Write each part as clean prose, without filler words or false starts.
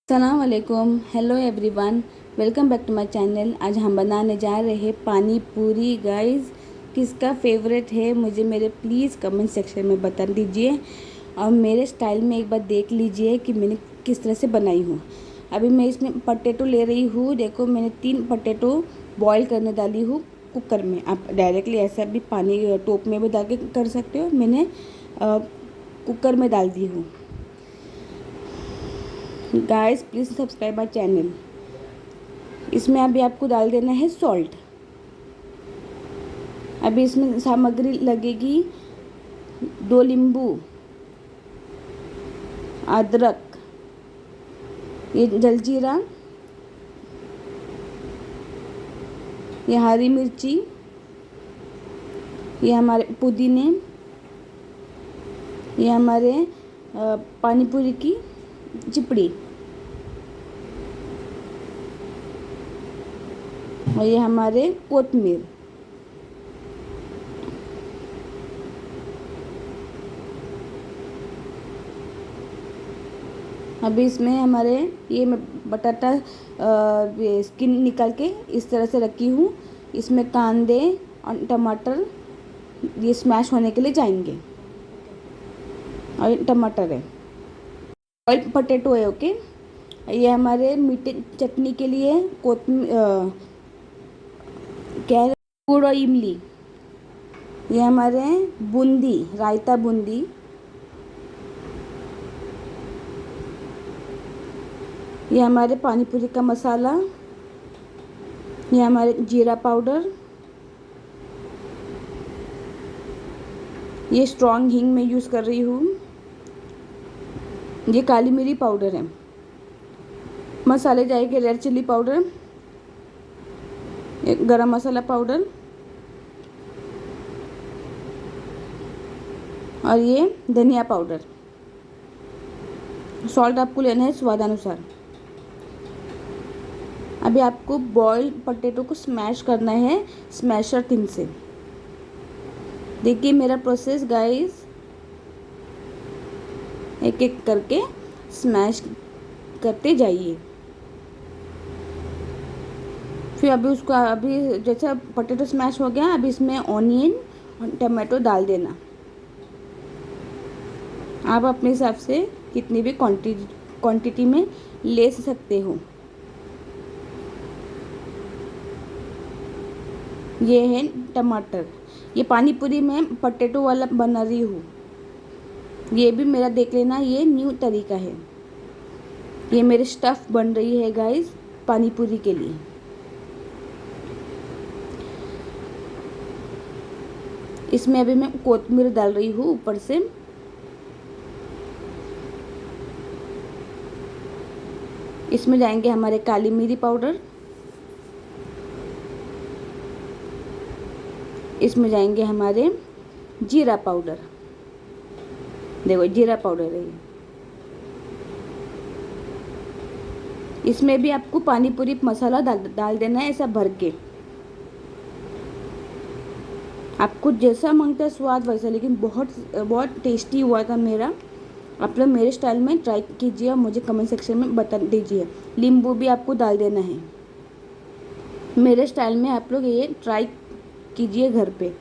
अस्सलाम वालेकुम, hello everyone, welcome back to my channel. आज हम बनाने जा रहे हैं पानी पूरी। गाइस, किसका फेवरेट है मुझे मेरे प्लीज़ कमेंट सेक्शन में बता दीजिए और मेरे स्टाइल में एक बार देख लीजिए कि मैंने किस तरह से बनाई हूँ। अभी मैं इसमें पटेटो ले रही हूँ। देखो, मैंने 3 पटेटो बॉईल करने डाली हूँ कुकर में। आप डायरेक्टली ऐसा भी पानी टोप में भी डाल के कर सकते हो। मैंने कुकर में डाल दी हूँ। Guys, please subscribe my channel. इसमें अभी आपको डाल देना है सॉल्ट। अभी इसमें सामग्री लगेगी 2 नींबू, अदरक, ये जलजीरा, ये हरी मिर्ची, ये हमारे पुदीने, ये हमारे पानी पूरी की चिपड़ी और ये हमारे कोतमीर। अभी इसमें हमारे ये मैं बटाटा स्किन निकाल के इस तरह से रखी हूँ। इसमें कांदे और टमाटर ये स्मैश होने के लिए जाएंगे और ये टमाटर है और पटेटो है। ओके, ये हमारे मीठे चटनी के लिए क्या है, गुड़ और इमली। ये हमारे बूंदी, रायता बूंदी। ये हमारे पानी पूरी का मसाला। ये हमारे जीरा पाउडर। ये स्ट्रॉन्ग हींग मैं यूज़ कर रही हूँ। ये काली मिरी पाउडर है। मसाले जाएंगे रेड चिल्ली पाउडर, गरम मसाला पाउडर और ये धनिया पाउडर। सॉल्ट आपको लेना है स्वादानुसार। अभी आपको बॉइल्ड पोटैटो को स्मैश करना है स्मैशर थिंग से। देखिए मेरा प्रोसेस गाइस, एक एक करके स्मैश करते जाइए। फिर अभी उसको अभी जैसे पोटैटो स्मैश हो गया, अभी इसमें ऑनियन और टमाटो डाल देना। आप अपने हिसाब से कितनी भी क्वांटिटी में ले सकते हो। ये है टमाटर। ये पानी पूरी में पोटैटो वाला बना रही हूँ। ये भी मेरा देख लेना, ये न्यू तरीका है। ये मेरे स्टफ़ बन रही है गाइस पानी पूरी के लिए। इसमें अभी मैं कोतमीर डाल रही हूँ ऊपर से। इसमें जाएंगे हमारे काली मिरी पाउडर। इसमें जाएंगे हमारे जीरा पाउडर। देखो जीरा पाउडर है ये। इसमें भी आपको पानी पूरी मसाला डाल देना है ऐसा भर के। आपको जैसा मांगता है स्वाद वैसा, लेकिन बहुत बहुत टेस्टी हुआ था मेरा। आप लोग मेरे स्टाइल में ट्राई कीजिए और मुझे कमेंट सेक्शन में बता दीजिए। नींबू भी आपको डाल देना है। मेरे स्टाइल में आप लोग ये ट्राई कीजिए घर पे।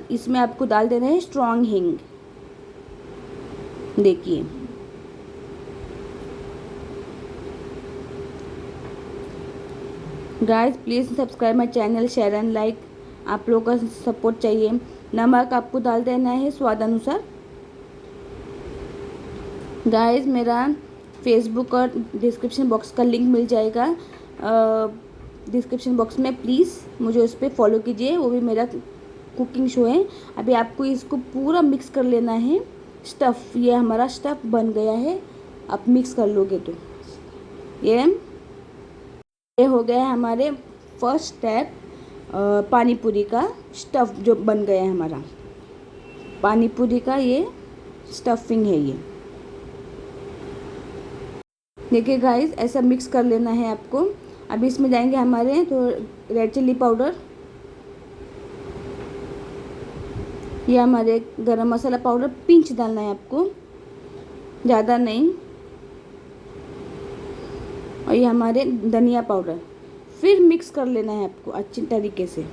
इसमें आपको डाल देना है स्ट्रॉन्ग हींग। देखिए guys, please subscribe my channel, share and like. आप लोगों का सपोर्ट चाहिए। नमक आपको डाल देना है स्वाद अनुसार। गाइस, मेरा फेसबुक और डिस्क्रिप्शन बॉक्स का लिंक मिल जाएगा डिस्क्रिप्शन बॉक्स में। प्लीज़ मुझे उस पर फॉलो कीजिए। वो भी मेरा कुकिंग शो है। अभी आपको इसको पूरा मिक्स कर लेना है स्टफ़। ये हमारा स्टफ़ बन गया है। आप मिक्स कर लोगे तो ये हो गया है हमारे फर्स्ट स्टेप। पानी पूरी का स्टफ़ जो बन गया है हमारा। पानी पूरी का ये स्टफिंग है ये। देखिए गाइस, ऐसा मिक्स कर लेना है आपको। अभी इसमें जाएंगे हमारे तो रेड चिल्ली पाउडर, ये हमारे गरम मसाला पाउडर पिंच डालना है आपको, ज़्यादा नहीं। और ये हमारे धनिया पाउडर, फिर मिक्स कर लेना है आपको अच्छी तरीके से।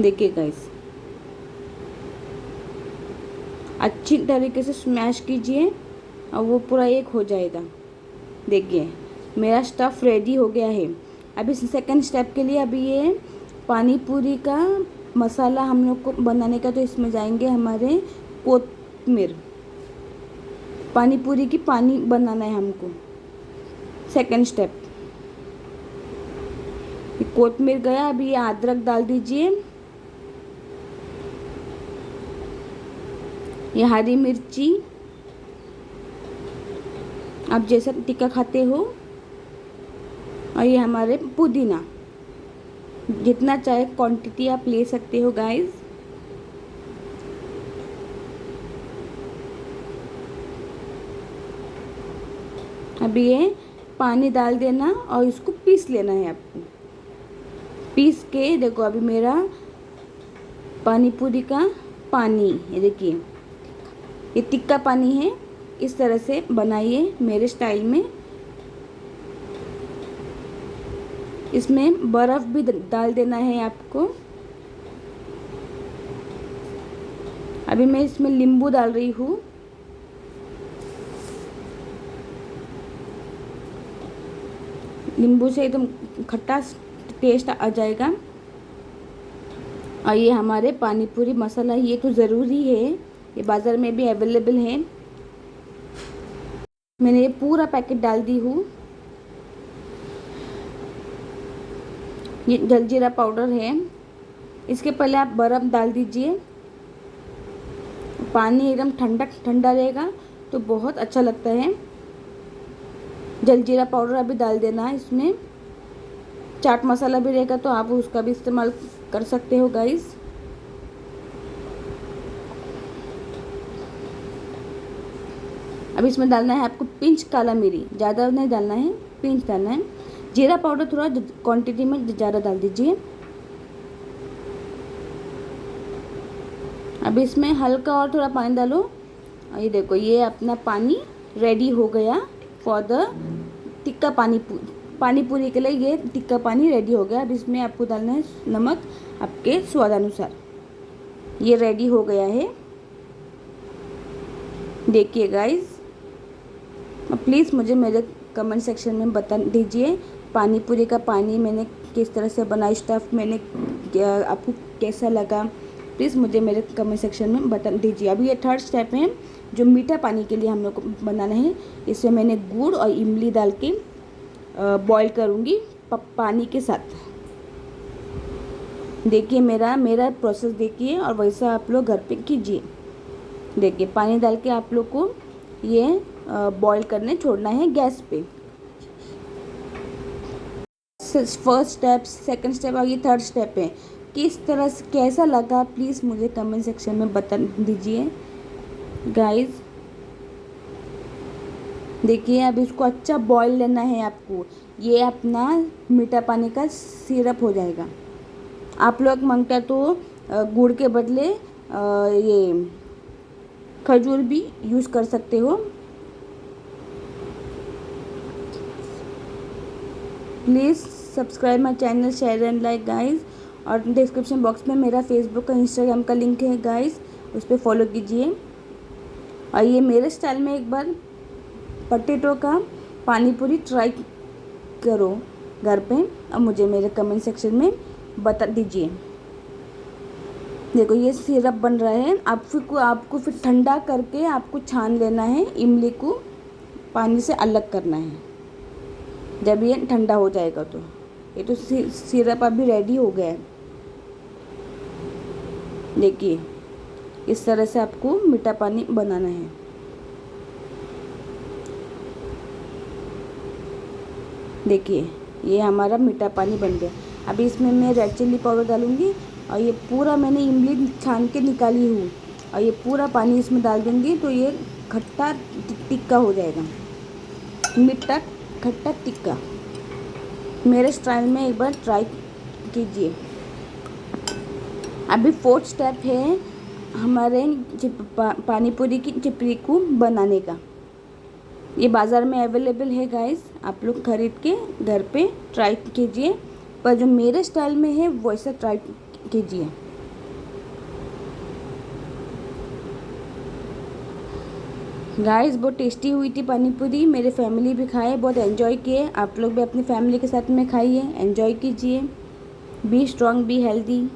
देखिए गाइस, अच्छी तरीके से स्मैश कीजिए और वो पूरा एक हो जाएगा। देखिए मेरा स्टफ़ रेडी हो गया है। अभी सेकंड स्टेप के लिए अभी ये पानी पूरी का मसाला हम लोग को बनाने का, तो इसमें जाएंगे हमारे कोतमीर। पानी पूरी की पानी बनाना है हमको। सेकंड स्टेप, कोतमीर गया। अभी ये अदरक डाल दीजिए, ये हरी मिर्ची आप जैसा टिक्का खाते हो, और ये हमारे पुदीना, जितना चाहे क्वांटिटी आप ले सकते हो गाइस। अभी ये पानी डाल देना और इसको पीस लेना है आपको। पीस के देखो, अभी मेरा पानी पूरी का पानी, ये देखिए ये टिक्का पानी है। इस तरह से बनाइए मेरे स्टाइल में। इसमें बर्फ़ भी डाल देना है आपको। अभी मैं इसमें नींबू डाल रही हूँ। नींबू से एकदम खट्टा टेस्ट आ जाएगा। और ये हमारे पानी पूरी मसाला, ये तो ज़रूरी है, ये बाज़ार में भी अवेलेबल है। मैंने ये पूरा पैकेट डाल दी हूँ। ये जलजीरा पाउडर है। इसके पहले आप बर्फ़ डाल दीजिए। पानी एकदम ठंडा ठंडा रहेगा तो बहुत अच्छा लगता है। जलजीरा पाउडर अभी डाल देना है इसमें। चाट मसाला भी रहेगा तो आप उसका भी इस्तेमाल कर सकते हो गाइस। अब इसमें डालना है आपको पिंच काला मिरी, ज़्यादा नहीं डालना है, पिंच डालना है। जीरा पाउडर थोड़ा क्वांटिटी में ज़्यादा डाल दीजिए। अब इसमें हल्का और थोड़ा पानी डालो। और ये देखो, ये अपना पानी रेडी हो गया फॉर द टिक्का पानी पूरी के लिए। ये टिक्का पानी रेडी हो गया। अब इसमें आपको डालना है नमक आपके स्वाद अनुसार। ये रेडी हो गया है। देखिए गाइस, प्लीज़ मुझे मेरे कमेंट सेक्शन में बता दीजिए पानी पूरी का पानी मैंने किस तरह से बनाई, स्टफ़ मैंने आपको कैसा लगा। प्लीज़ मुझे मेरे कमेंट सेक्शन में बता दीजिए। अभी ये थर्ड स्टेप है जो मीठा पानी के लिए हम लोग को बनाना है। इसमें मैंने गुड़ और इमली डाल के बॉईल करूँगी पानी के साथ। देखिए मेरा प्रोसेस देखिए, और वैसा आप लोग घर पे कीजिए। देखिए पानी डाल के आप लोग को ये बॉईल करने छोड़ना है गैस पे। फर्स्ट स्टेप, सेकंड स्टेप और ये थर्ड स्टेप है। किस तरह से कैसा लगा प्लीज़ मुझे कमेंट सेक्शन में बता दीजिए गाइस। देखिए अब इसको अच्छा बॉईल लेना है आपको। ये अपना मीठा पानी का सिरप हो जाएगा। आप लोग मांगता तो गुड़ के बदले ये खजूर भी यूज़ कर सकते हो। Please subscribe my channel, share and like guys. और डिस्क्रिप्शन बॉक्स में मेरा फेसबुक का, इंस्टाग्राम का लिंक है गाइस, उस पर फॉलो कीजिए। और ये मेरे स्टाइल में एक बार पटेटो का पानी पूरी ट्राई करो घर पे, और मुझे मेरे कमेंट सेक्शन में बता दीजिए। देखो ये सिरप बन रहा है। आपको फिर ठंडा करके आपको छान लेना है। इमली को पानी से अलग करना है जब ये ठंडा हो जाएगा। तो ये तो सिरप अभी रेडी हो गया है। देखिए इस तरह से आपको मीठा पानी बनाना है। देखिए ये हमारा मीठा पानी बन गया। अभी इसमें मैं रेड चिल्ली पाउडर डालूँगी, और ये पूरा मैंने इमली छान के निकाली हूँ, और ये पूरा पानी इसमें डाल दूँगी तो ये खट्टा टिक्का हो जाएगा, मीठा खट्टा टिक्का। मेरे स्टाइल में एक बार ट्राई कीजिए। अभी 4th स्टेप है हमारे पानी पूरी की चिपरी को बनाने का। ये बाज़ार में अवेलेबल है गाइस, आप लोग ख़रीद के घर पे ट्राई कीजिए, पर जो मेरे स्टाइल में है वैसा ट्राई कीजिए। गाइस बहुत टेस्टी हुई थी पानी पूरी, मेरे फैमिली भी खाए, बहुत एंजॉय किए। आप लोग भी अपनी फैमिली के साथ में खाइए, एंजॉय कीजिए। Be strong, be healthy.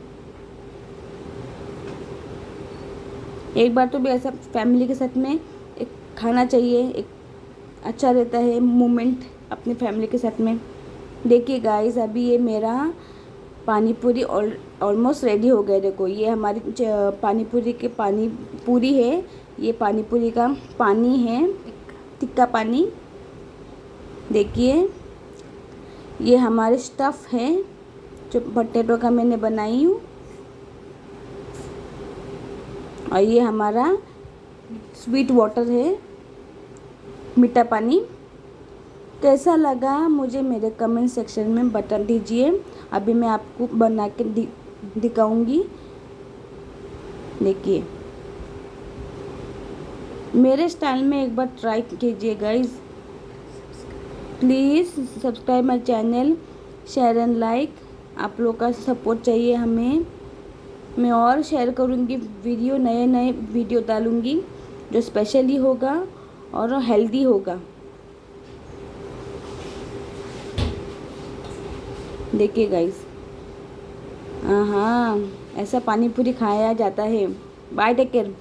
एक बार तो भी ऐसा फैमिली के साथ में एक खाना चाहिए, एक अच्छा रहता है मोमेंट अपनी फैमिली के साथ में। देखिए गाइस, अभी ये मेरा पानी पूरी ऑलमोस्ट रेडी हो गए। देखो ये हमारी पानी पूरी के पानी पूरी है, ये पानी पूरी का पानी है, तिक्का पानी। देखिए ये हमारे स्टफ़ है जो पोटैटो का मैंने बनाई हूँ, और ये हमारा स्वीट वाटर है, मीठा पानी। कैसा लगा मुझे मेरे कमेंट सेक्शन में बता दीजिए। अभी मैं आपको बना के दिखाऊंगी। देखिए मेरे स्टाइल में एक बार ट्राई कीजिए guys. Please subscribe my channel, share and like. आप लोग का सपोर्ट चाहिए हमें। मैं और शेयर करूँगी वीडियो, नए नए वीडियो डालूँगी जो स्पेशली होगा और हेल्दी होगा। देखिए गाइस, हाँ ऐसा पानी पूरी खाया जाता है। Bye, take care.